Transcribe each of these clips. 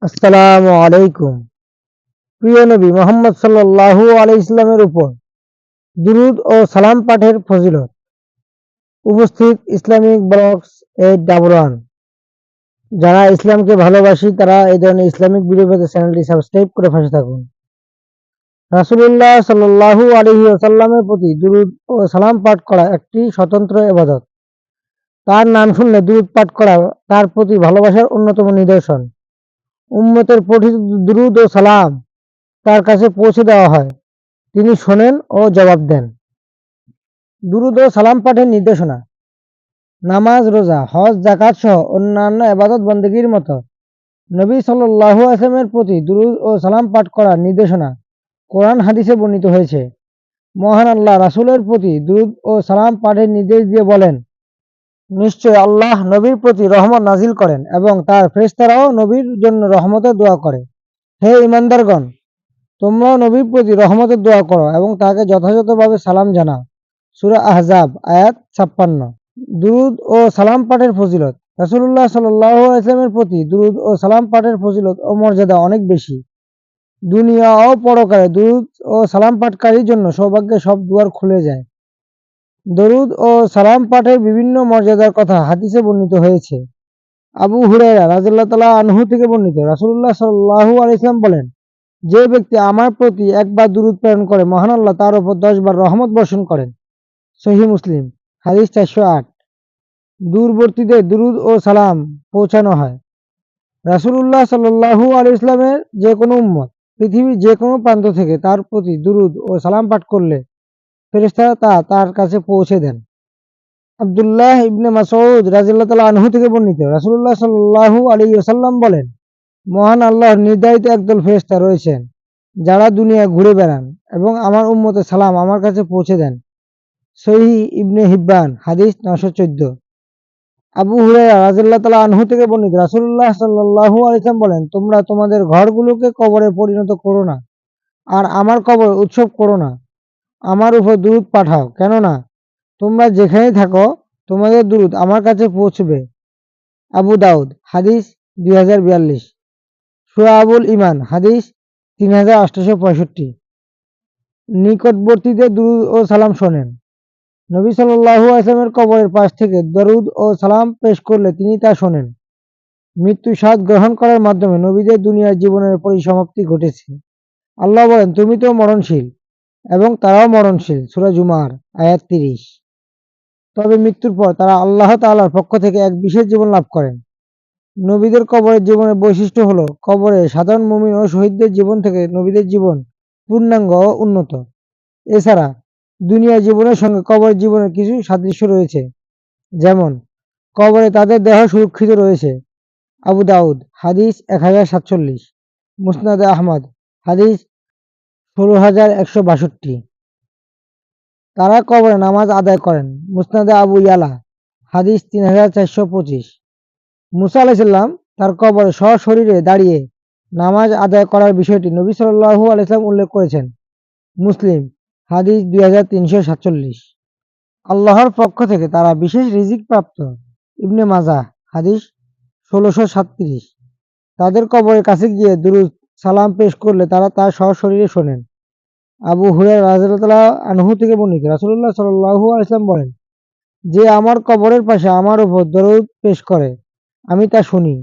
আসসালামু আলাইকুম। প্রিয় নবী মুহাম্মদ সাল্লাল্লাহু আলাইহি ইসলামের উপর দুরূদ ও সালাম পাঠের ফজিলত। উপস্থিত ইসলামিক ব্লগস 811। যারা ইসলামকে ভালোবাসি তারা এই ধরনের ইসলামিক ভিডিও পেতে চ্যানেলটি সাবস্ক্রাইব করে পাশে থাকুন। রাসূলুল্লাহ সাল্লাল্লাহু আলাইহি ওয়াসাল্লামের প্রতি দুরূদ ও সালাম পাঠ করা একটি স্বতন্ত্র ইবাদত। তার নাম শুনলে দুরূদ পাঠ করা তার প্রতি ভালোবাসার অন্যতম নিদর্শন। উম্মতের পঠিত দুরূদ ও সালাম তার কাছে পৌঁছে দেওয়া হয়। তিনি শোনেন ও জবাব দেন। দুরূদ ও সালাম পাঠের নির্দেশনা। নামাজ, রোজা, হজ, যাকাত সহ অন্যান্য ইবাদত বন্দেগীর মতো নবী সাল্লাল্লাহু আলাইহি ওয়াসাল্লামের প্রতি দুরূদ ও সালাম পাঠ করার নির্দেশনা কোরআন হাদিসে বর্ণিত হয়েছে। মহান আল্লাহ রাসূলের প্রতি দুরূদ ও সালাম পাঠের নির্দেশ দিয়ে বলেন, নিশ্চয় আল্লাহ নবীর প্রতি রহমত নাজিল করেন এবং তার ফেরেশতারাও নবীর জন্য রহমতের দোয়া করে। হে ঈমানদারগণ, তোমরাও নবীর প্রতি রহমতের দোয়া করো এবং তাকে যথাযথভাবে সালাম জানাও। সূরা আহজাব আয়াত 56। দুরূদ ও সালাম পাঠের ফজিলত। রাসূলুল্লাহ সাল্লাল্লাহু আলাইহি ওয়াসাল্লামের প্রতি দুরূদ ও সালাম পাঠের ফজিলত ও মর্যাদা অনেক বেশি। দুনিয়া ও পরকালে দুরূদ ও সালাম পাঠকারীর জন্য সৌভাগ্যের সব দুয়ার খুলে যায়। দরুদ ও সালাম পাঠের বিভিন্ন মর্যাদার কথা হাদিসে বর্ণিত হয়েছে। আবু হুরায়রা রাদিয়াল্লাহু তাআলা আনহু থেকে বর্ণিত, রাসূলুল্লাহ সাল্লাল্লাহু আলাইহি ওয়াসাল্লাম বলেন, যে ব্যক্তি আমার প্রতি একবার দুরূদ প্রেরণ করে মহান আল্লাহ তার উপর 10 বার রহমত বর্ষণ করেন। সহিহ মুসলিম হাদিস 408। দূরবর্তীদের দুরূদ ও সালাম পৌঁছানো হয়। রাসূলুল্লাহ সাল্লাল্লাহু আলাইহি ওয়াসাল্লামের যে কোনো উম্মত পৃথিবীর যে কোনো প্রান্ত থেকে তার প্রতি দুরূদ ও সালাম পাঠ করলে ফেরেশতারা তা তার কাছে পৌঁছে দেন। আব্দুল্লাহ ইবনে মাসউদ রাদিয়াল্লাহু তাআলা আনহু থেকে বর্ণিত, রাসূলুল্লাহ সাল্লাল্লাহু আলাইহি ওয়াসাল্লাম বলেন, মহান আল্লাহর নির্ধারিত একদল ফেরেশতা রয়েছেন যারা দুনিয়া ঘুরে বেড়ান এবং আমার উম্মতের সালাম আমার কাছে পৌঁছে দেন। সহিহ ইবনে হিব্বান হাদিস 914। আবু হুরায়রা রাদিয়াল্লাহু তাআলা আনহু থেকে বর্ণিত, রাসূলুল্লাহ সাল্লাল্লাহু আলাইহি ওয়াসাল্লাম বলেন, তোমরা তোমাদের ঘরগুলোকে কবরে পরিণত করো না আর আমার কবর উৎসব করো না। আমার উপর দুরূদ পাঠাও, কেননা তোমরা যেখানেই থাকো তোমাদের দুরূদ আমার কাছে পৌঁছবে। আবু দাউদ হাদিস 2042। শুআবুল ঈমান হাদিস 3865। নিকটবর্তীদের দুরূদ ও সালাম শোনেন। নবী সাল্লাল্লাহু আলাইহি ওয়াসাল্লামের কবরের পাশ থেকে দরুদ ও সালাম পেশ করলে তিনি তা শোনেন। মৃত্যু স্বাদ গ্রহণ করার মাধ্যমে নবীদের দুনিয়ার জীবনের পরিসমাপ্তি ঘটেছে। আল্লাহ বলেন, তুমি তো মরণশীল এবং তারাও মরণশীল। সূরা জুমার আয়াত 30। তবে মৃত্যুর পর তারা আল্লাহ তাআলার পক্ষ থেকে এক বিশেষ জীবন লাভ করেন। নবীদের কবরের জীবনের বৈশিষ্ট্য হলো, কবরে সাধারণ মুমিন ও শহীদদের জীবন থেকে নবীদের জীবন পূর্ণাঙ্গ ও উন্নত। এছাড়া দুনিয়ার জীবনের সঙ্গে কবরের জীবনের কিছু সাদৃশ্য রয়েছে, যেমন কবরে তাদের দেহ সুরক্ষিত রয়েছে। আবু দাউদ হাদিস 1047। মুসনাদে আহমদ হাদিস 16162। তারা কবরে নামাজ আদায় করেন। মুসনাদে আবু ইয়ালা হাদিস 3425। মুসা আলাইহিস সালাম তার কবরে সশরীরে দাঁড়িয়ে নামাজ আদায় করার বিষয়টি নবী সাল্লাল্লাহু আলাইহি ওয়াসাল্লাম উল্লেখ করেছেন। মুসলিম হাদিস 2347। আল্লাহর পক্ষ থেকে তারা বিশেষ রিজিক প্রাপ্ত। ইবনে মাজাহ হাদিস 1637। তাদের কবরের কাছে গিয়ে দুরূদ সালাম পেশ করলে তারা তা সশরীরে শোনেন। আবু হুরায়রা রাদিয়াল্লাহু তাআলা আনহু থেকে বর্ণিত, রাসূলুল্লাহ সাল্লাল্লাহু আলাইহি ওয়াসাল্লাম বলেন, যে আমার কবরের পাশে আমার উপর দরুদ পেশ করে আমি তা শুনি,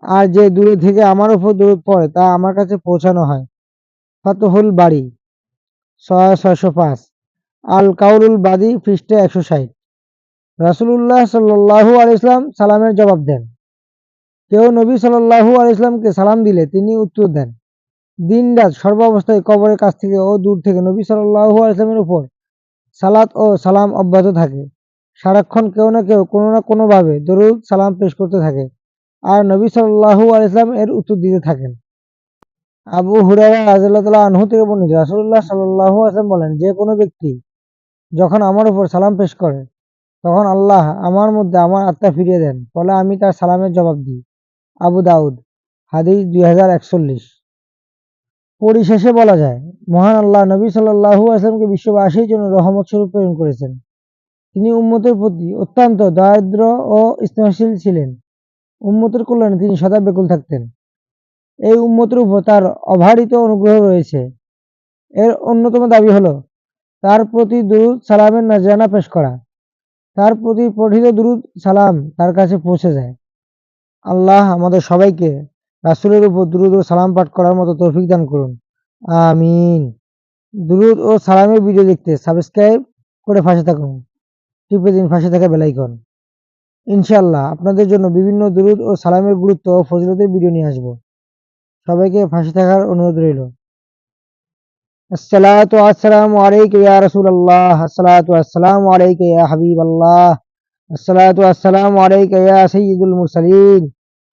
আর যে দূরে থেকে আমার উপর দরুদ পড়ে তা আমার কাছে পৌঁছানো হয়। ফাতহুল বারী 6605। আল কাউলুল বাদী পৃষ্ঠা 160। রাসূলুল্লাহ সাল্লাল্লাহু আলাইহি ওয়াসাল্লাম সালামের জবাব দেন। কেউ নবী সাল্লাল্লাহু আলাইহি ওয়াসাল্লামকে সালাম দিলে তিনি উত্তর দেন। দিন-রাত সর্বাবস্থায় কবরের কাছ থেকে ও দূর থেকে নবী সাল্লাল্লাহু আলাইহি ওয়াসাল্লামের উপর সালাত ও সালাম অব্যাহত থাকে। সারাক্ষণ কেউ না কেউ কোনো না কোনোভাবে দরুদ সালাম পেশ করতে থাকে আর নবী সাল্লাল্লাহু আলাইহি ওয়াসাল্লাম এর উত্তর দিতে থাকেন। আবু হুরায়রা রাদিয়াল্লাহু তাআলা আনহু থেকে বর্ণিত, রাসূলুল্লাহ সাল্লাল্লাহু আলাইহি ওয়াসাল্লাম বলেন, যে কোনো ব্যক্তি যখন আমার উপর সালাম পেশ করে তখন আল্লাহ আমার মধ্যে আমার আত্মা ফিরিয়ে দেন, ফলে আমি তার সালামের জবাব দিই। আবু দাউদ হাদিস 2041। পরিশেষে বলা যায়, মহান আল্লাহ নবী সাল্লাল্লাহু আলাইহি ওয়াসাল্লামকে বিশ্ববাসীর জন্য রহমত স্বরূপ প্রেরণ করেছেন। তিনি উম্মতের প্রতি অত্যন্ত দয়ার্দ্র ও স্নেহশীল ছিলেন। উম্মতের কল্যাণে তিনি সদা ব্যাকুল থাকতেন। এই উম্মতের উপর তার অবারিত অনুগ্রহ রয়েছে। এর অন্যতম দাবি হলো তার প্রতি দুরূদ সালামের নজরানা পেশ করা। তার প্রতি পঠিত দুরূদ সালাম তার কাছে পৌঁছে যায়। আল্লাহ আমাদের সবাইকে রাসূলের উপর দুরূদ ও সালাম পাঠ করার মতো তৌফিক দান করুন। আমিন। দুরূদ ও সালামের ভিডিও দেখতে সাবস্ক্রাইব করে পাশে থাকুন। টিপে দিন পাশে থাকা বেল আইকন। ইনশাআল্লাহ আপনাদের জন্য বিভিন্ন দুরূদ ও সালামের গুরুত্ব ও ফজিলতের ভিডিও নিয়ে আসব। সবাইকে পাশে থাকার অনুরোধ রইল। الصلاة والسلام عليك يا رسول الله الصلاة والسلام عليك يا حبيب الله الصلاة والسلام عليك يا سيد المرسلين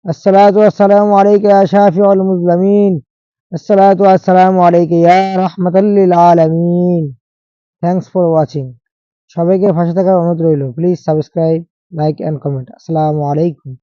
الصلاة والسلام عليك يا شافع المظلمين الصلاة والسلام عليك يا رحمة للعالمين Thanks for watching. সবাইকে পাশে থাকার অনুরোধ রইল। Please subscribe, like and comment. আসসালামু আলাইকুম।